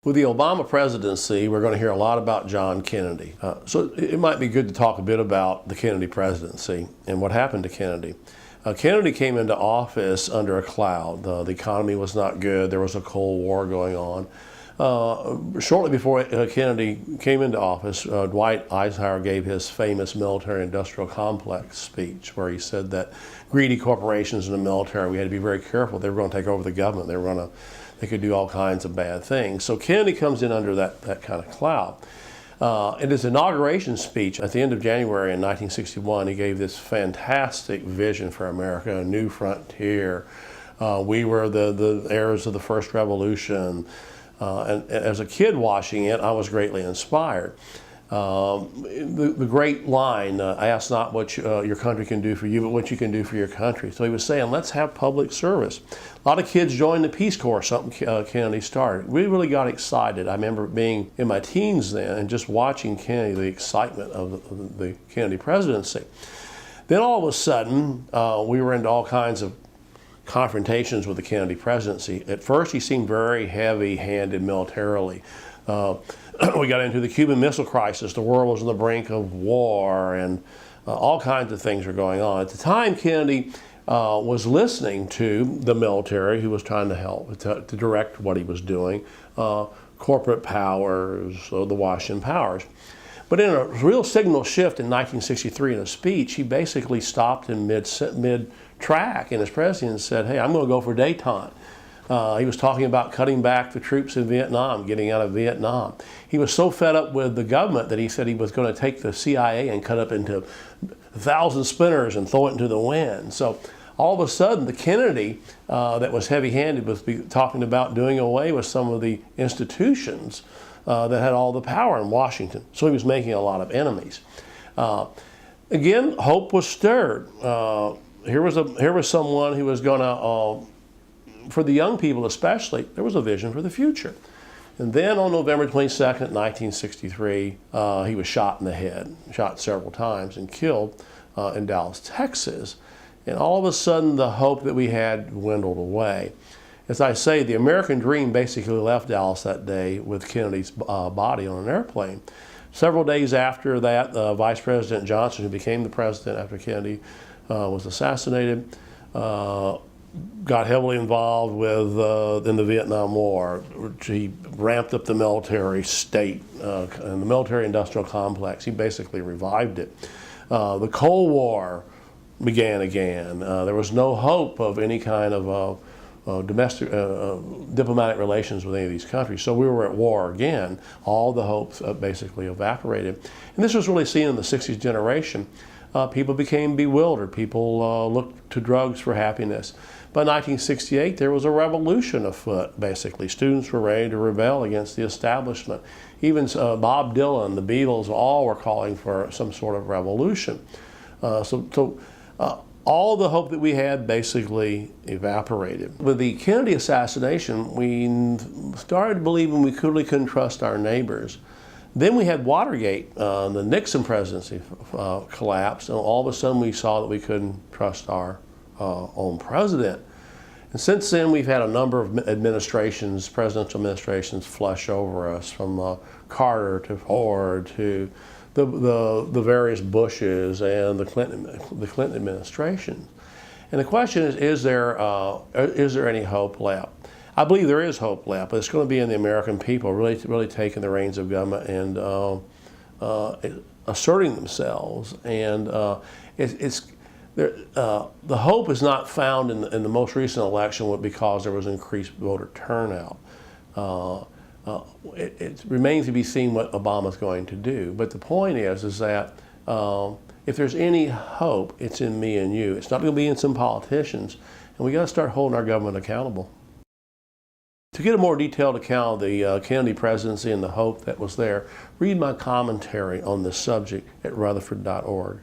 With the Obama presidency, we're going to hear a lot about John Kennedy. So it might be good to talk a bit about the Kennedy presidency and what happened to Kennedy. Kennedy came into office under a cloud. The economy was not good. There was a Cold War going on. Shortly before Kennedy came into office, Dwight Eisenhower gave his famous military-industrial complex speech where he said that greedy corporations in the military, we had to be very careful. They were going to take over the government. They could do all kinds of bad things. So Kennedy comes in under that kind of cloud. In his inauguration speech at the end of January in 1961, he gave this fantastic vision for America, a new frontier. We were the heirs of the first revolution. And as a kid watching it, I was greatly inspired. The great line, ask not what your country can do for you, but what you can do for your country. So he was saying, let's have public service. A lot of kids joined the Peace Corps, something Kennedy started. We really got excited. I remember being in my teens then and just watching Kennedy, the excitement of the Kennedy presidency. Then all of a sudden, we were into all kinds of confrontations with the Kennedy presidency. At first, he seemed very heavy-handed militarily. We got into the Cuban Missile Crisis. The world was on the brink of war, and all kinds of things were going on. At the time, Kennedy was listening to the military, who was trying to help, to direct what he was doing, corporate powers, the Washington powers. But in a real signal shift in 1963 in a speech, he basically stopped in mid-track in his presidency and said, hey, I'm going to go for détente. He was talking about cutting back the troops in Vietnam, getting out of Vietnam. He was so fed up with the government that he said he was going to take the CIA and cut up into 1,000 splinters and throw it into the wind. So all of a sudden, the Kennedy that was heavy-handed was talking about doing away with some of the institutions that had all the power in Washington. So he was making a lot of enemies. Again, hope was stirred. Here was someone who was going to for the young people especially, there was a vision for the future. And then on November 22nd, 1963, he was shot in the head, shot several times and killed in Dallas, Texas. And all of a sudden, the hope that we had dwindled away. As I say, the American dream basically left Dallas that day with Kennedy's body on an airplane. Several days after that, Vice President Johnson, who became the president after Kennedy was assassinated, got heavily involved with in the Vietnam War. He ramped up the military state and the military-industrial complex. He basically revived it. The Cold War began again. There was no hope of any kind of domestic diplomatic relations with any of these countries. So we were at war again. All the hopes basically evaporated. And this was really seen in the 60s generation. People became bewildered. People looked to drugs for happiness. By 1968, there was a revolution afoot, basically. Students were ready to rebel against the establishment. Even Bob Dylan, the Beatles, all were calling for some sort of revolution. All the hope that we had basically evaporated. With the Kennedy assassination, we started believing we really couldn't trust our neighbors. Then we had Watergate. The Nixon presidency collapsed, and all of a sudden we saw that we couldn't trust our own president. And since then, we've had a number of administrations, presidential administrations, flush over us, from Carter to Ford to the various Bushes and the Clinton administration. And the question is there any hope left? I believe there is hope left, but it's going to be in the American people really taking the reins of government and asserting themselves. And the hope is not found in the most recent election because there was increased voter turnout. It remains to be seen what Obama's going to do. But the point is that if there's any hope, it's in me and you. It's not going to be in some politicians. And we got to start holding our government accountable. To get a more detailed account of the Kennedy presidency and the hope that was there, read my commentary on this subject at Rutherford.org.